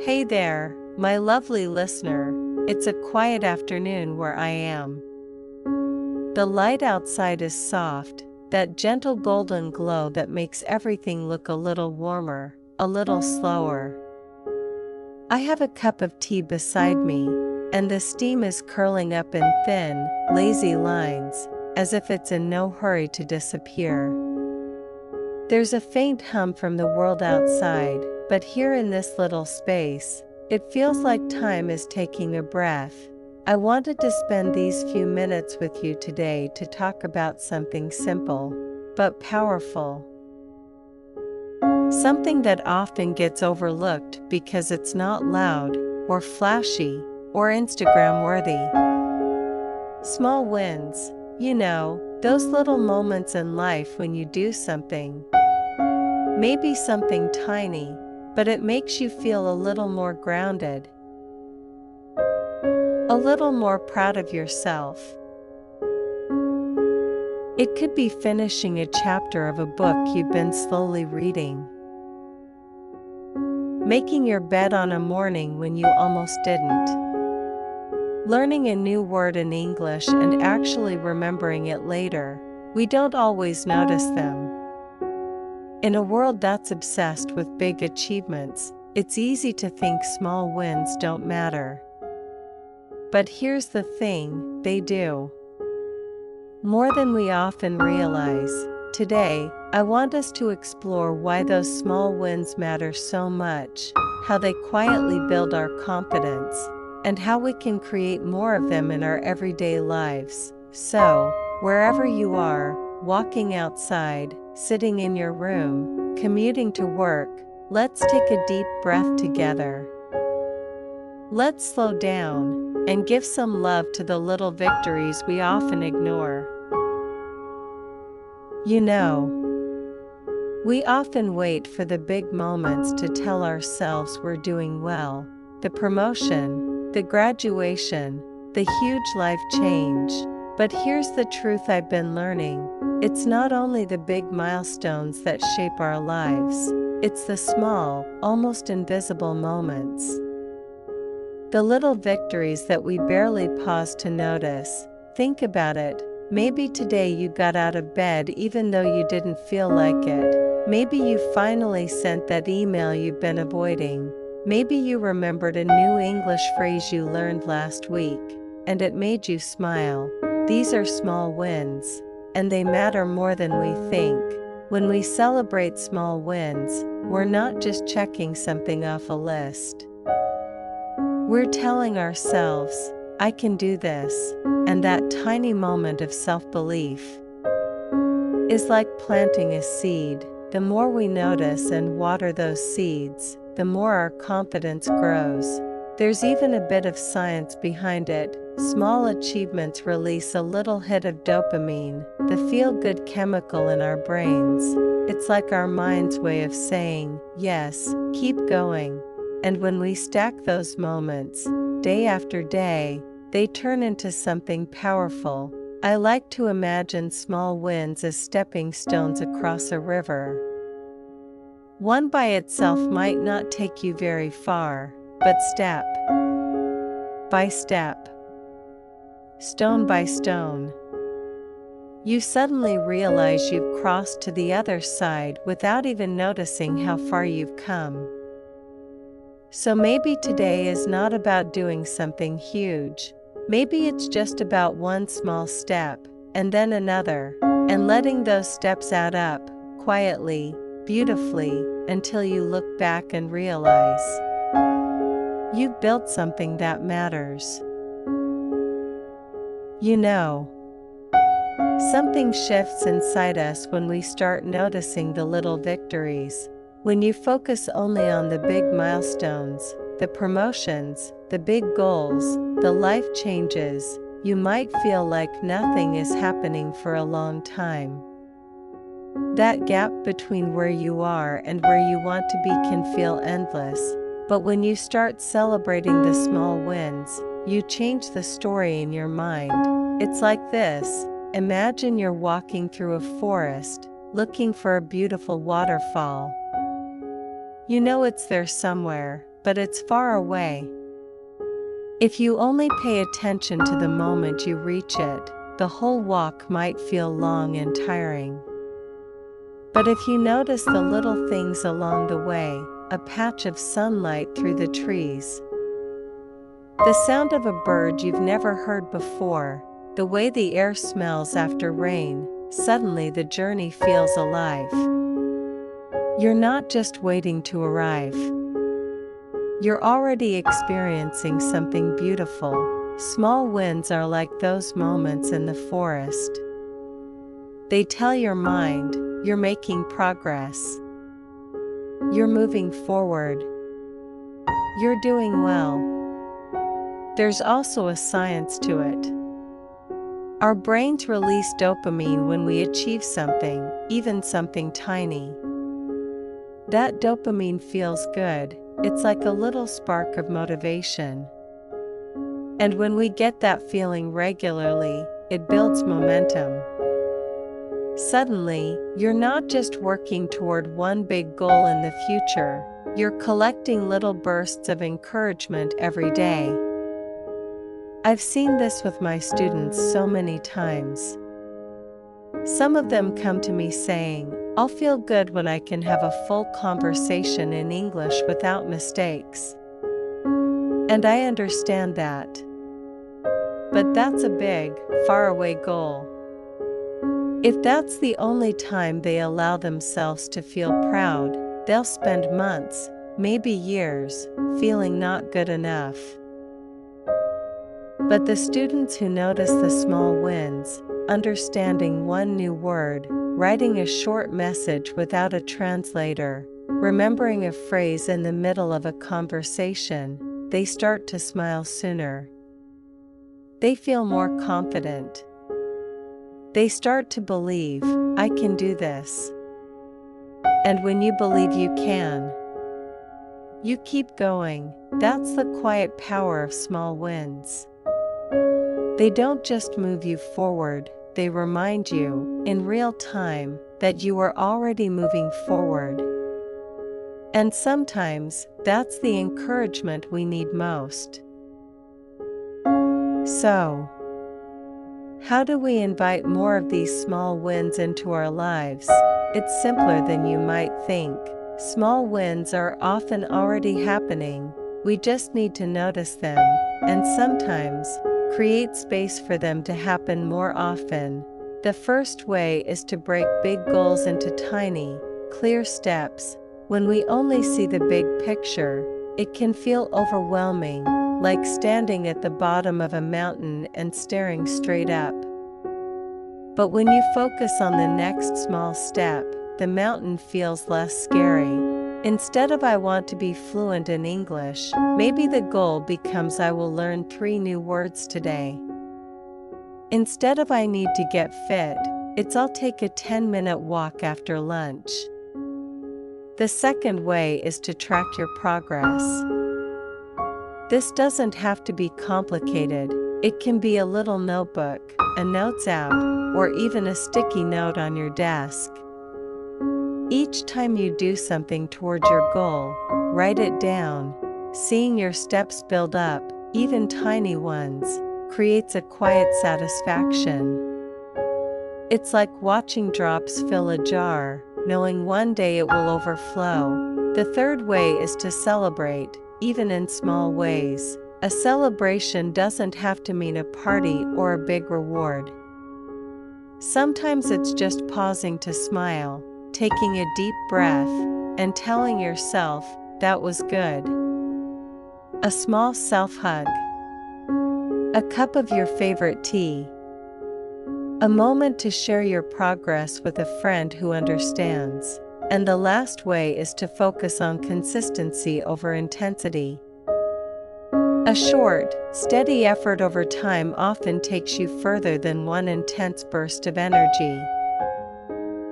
Hey there, my lovely listener. It's a quiet afternoon where I am. The light outside is soft, that gentle golden glow that makes everything look a little warmer, a little slower. I have a cup of tea beside me, and the steam is curling up in thin, lazy lines, as if it's in no hurry to disappear. There's a faint hum from the world outside, but here in this little space, it feels like time is taking a breath. I wanted to spend these few minutes with you today to talk about something simple, but powerful. Something that often gets overlooked because it's not loud, or flashy, or Instagram worthy. Small wins, those little moments in life when you do something. Maybe something tiny, but it makes you feel a little more grounded. A little more proud of yourself. It could be finishing a chapter of a book you've been slowly reading. Making your bed on a morning when you almost didn't. Learning a new word in English and actually remembering it later. We don't always notice them. In a world that's obsessed with big achievements, it's easy to think small wins don't matter. But here's the thing, they do. More than we often realize. Today, I want us to explore why those small wins matter so much, how they quietly build our confidence, and how we can create more of them in our everyday lives. So, wherever you are, walking outside, sitting in your room, commuting to work, let's take a deep breath together. Let's slow down and give some love to the little victories we often ignore. We often wait for the big moments to tell ourselves we're doing well. The promotion, the graduation, the huge life change. But here's the truth I've been learning. It's not only the big milestones that shape our lives. It's the small, almost invisible moments. The little victories that we barely pause to notice. Think about it. Maybe today you got out of bed even though you didn't feel like it. Maybe you finally sent that email you've been avoiding. Maybe you remembered a new English phrase you learned last week, and it made you smile. These are small wins, and they matter more than we think. When we celebrate small wins, we're not just checking something off a list. We're telling ourselves, I can do this, and that tiny moment of self-belief is like planting a seed. The more we notice and water those seeds, the more our confidence grows. There's even a bit of science behind it. Small achievements release a little hit of dopamine, the feel-good chemical in our brains. It's like our mind's way of saying, yes, keep going. And when we stack those moments, day after day, they turn into something powerful. I like to imagine small wins as stepping stones across a river. One by itself might not take you very far, but step by step, stone by stone, you suddenly realize you've crossed to the other side without even noticing how far you've come. So maybe today is not about doing something huge. Maybe it's just about one small step, and then another, and letting those steps add up, quietly, beautifully, until you look back and realize you've built something that matters. Something shifts inside us when we start noticing the little victories. When you focus only on the big milestones, the promotions, the big goals, the life changes, you might feel like nothing is happening for a long time. That gap between where you are and where you want to be can feel endless, but when you start celebrating the small wins, you change the story in your mind. It's like this. Imagine you're walking through a forest, looking for a beautiful waterfall. You know it's there somewhere, but it's far away. If you only pay attention to the moment you reach it, the whole walk might feel long and tiring. But if you notice the little things along the way, a patch of sunlight through the trees, the sound of a bird you've never heard before, the way the air smells after rain, suddenly the journey feels alive. You're not just waiting to arrive. You're already experiencing something beautiful. Small wins are like those moments in the forest. They tell your mind, you're making progress. You're moving forward. You're doing well. There's also a science to it. Our brains release dopamine when we achieve something, even something tiny. That dopamine feels good. It's like a little spark of motivation. And when we get that feeling regularly, it builds momentum. Suddenly, you're not just working toward one big goal in the future, you're collecting little bursts of encouragement every day. I've seen this with my students so many times. Some of them come to me saying, "I'll feel good when I can have a full conversation in English without mistakes." And I understand that. But that's a big, faraway goal. If that's the only time they allow themselves to feel proud, they'll spend months, maybe years, feeling not good enough. But the students who notice the small wins, understanding one new word, writing a short message without a translator, remembering a phrase in the middle of a conversation, they start to smile sooner. They feel more confident. They start to believe, I can do this. And when you believe you can, you keep going. That's the quiet power of small wins. They don't just move you forward, they remind you, in real time, that you are already moving forward. And sometimes, that's the encouragement we need most. So, how do we invite more of these small wins into our lives? It's simpler than you might think. Small wins are often already happening, we just need to notice them, and sometimes, create space for them to happen more often. The first way is to break big goals into tiny, clear steps. When we only see the big picture, it can feel overwhelming, like standing at the bottom of a mountain and staring straight up. But when you focus on the next small step, the mountain feels less scary. Instead of "I want to be fluent in English," maybe the goal becomes "I will learn 3 new words today." Instead of "I need to get fit," it's "I'll take a 10-minute walk after lunch." The second way is to track your progress. This doesn't have to be complicated. It can be a little notebook, a notes app, or even a sticky note on your desk. Each time you do something towards your goal, write it down. Seeing your steps build up, even tiny ones, creates a quiet satisfaction. It's like watching drops fill a jar, knowing one day it will overflow. The third way is to celebrate, even in small ways. A celebration doesn't have to mean a party or a big reward. Sometimes it's just pausing to smile, taking a deep breath, and telling yourself, "That was good." A small self-hug. A cup of your favorite tea. A moment to share your progress with a friend who understands. And the last way is to focus on consistency over intensity. A short, steady effort over time often takes you further than one intense burst of energy.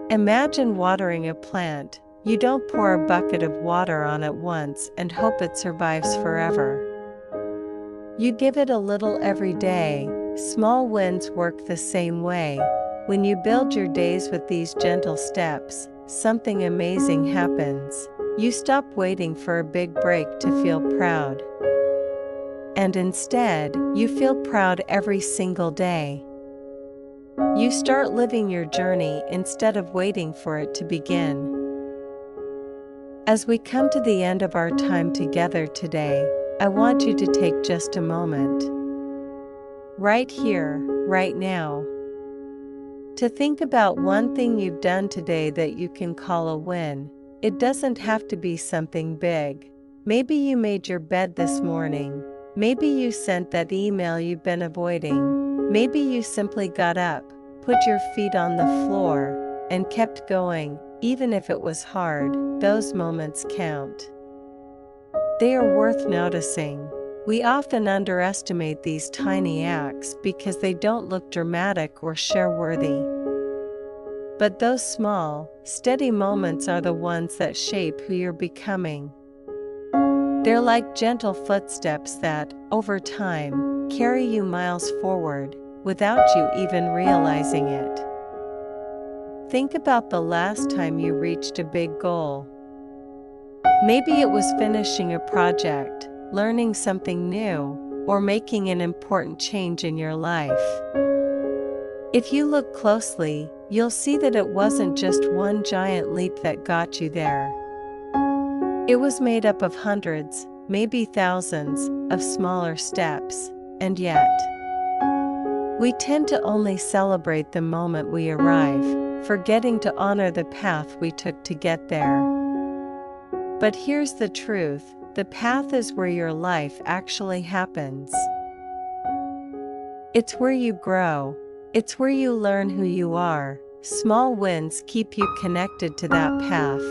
Imagine watering a plant. You don't pour a bucket of water on it once and hope it survives forever. You give it a little every day. Small wins work the same way. When you build your days with these gentle steps, something amazing happens. You stop waiting for a big break to feel proud. And instead, you feel proud every single day. You start living your journey instead of waiting for it to begin. As we come to the end of our time together today, I want you to take just a moment, right here, right now, to think about one thing you've done today that you can call a win. It doesn't have to be something big. Maybe you made your bed this morning. Maybe you sent that email you've been avoiding. Maybe you simply got up, put your feet on the floor, and kept going, even if it was hard. Those moments count. They are worth noticing. We often underestimate these tiny acts because they don't look dramatic or share-worthy. But those small, steady moments are the ones that shape who you're becoming. They're like gentle footsteps that, over time, carry you miles forward, without you even realizing it. Think about the last time you reached a big goal. Maybe it was finishing a project, learning something new, or making an important change in your life. If you look closely, you'll see that it wasn't just one giant leap that got you there. It was made up of hundreds, maybe thousands, of smaller steps, and yet, we tend to only celebrate the moment we arrive, forgetting to honor the path we took to get there. But here's the truth, the path is where your life actually happens. It's where you grow. It's where you learn who you are. Small wins keep you connected to that path.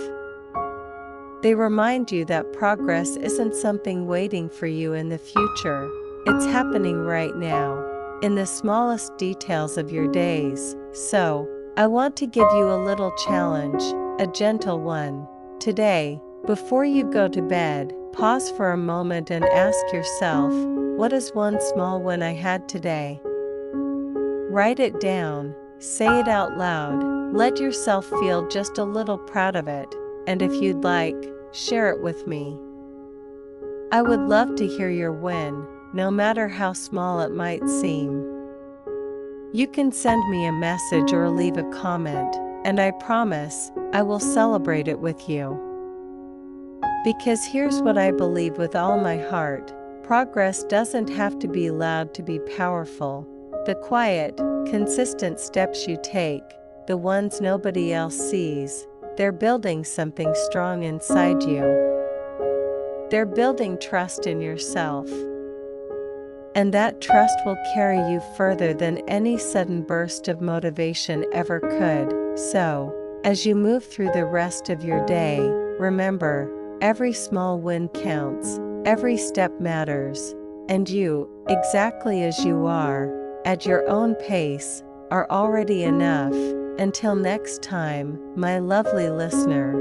They remind you that progress isn't something waiting for you in the future. It's happening right now, in the smallest details of your days. So, I want to give you a little challenge, a gentle one. Today, before you go to bed, pause for a moment and ask yourself, what is one small win I had today? Write it down, say it out loud, let yourself feel just a little proud of it, and if you'd like, share it with me. I would love to hear your win, no matter how small it might seem. You can send me a message or leave a comment, and I promise, I will celebrate it with you. Because here's what I believe with all my heart, progress doesn't have to be loud to be powerful. The quiet, consistent steps you take, the ones nobody else sees, they're building something strong inside you. They're building trust in yourself. And that trust will carry you further than any sudden burst of motivation ever could. So, as you move through the rest of your day, remember, every small win counts, every step matters, and you, exactly as you are, at your own pace, are already enough. Until next time, my lovely listener,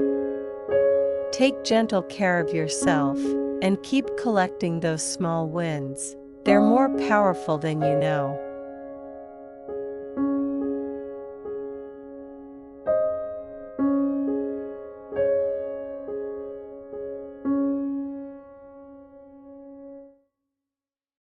take gentle care of yourself, and keep collecting those small wins. They're more powerful than you know.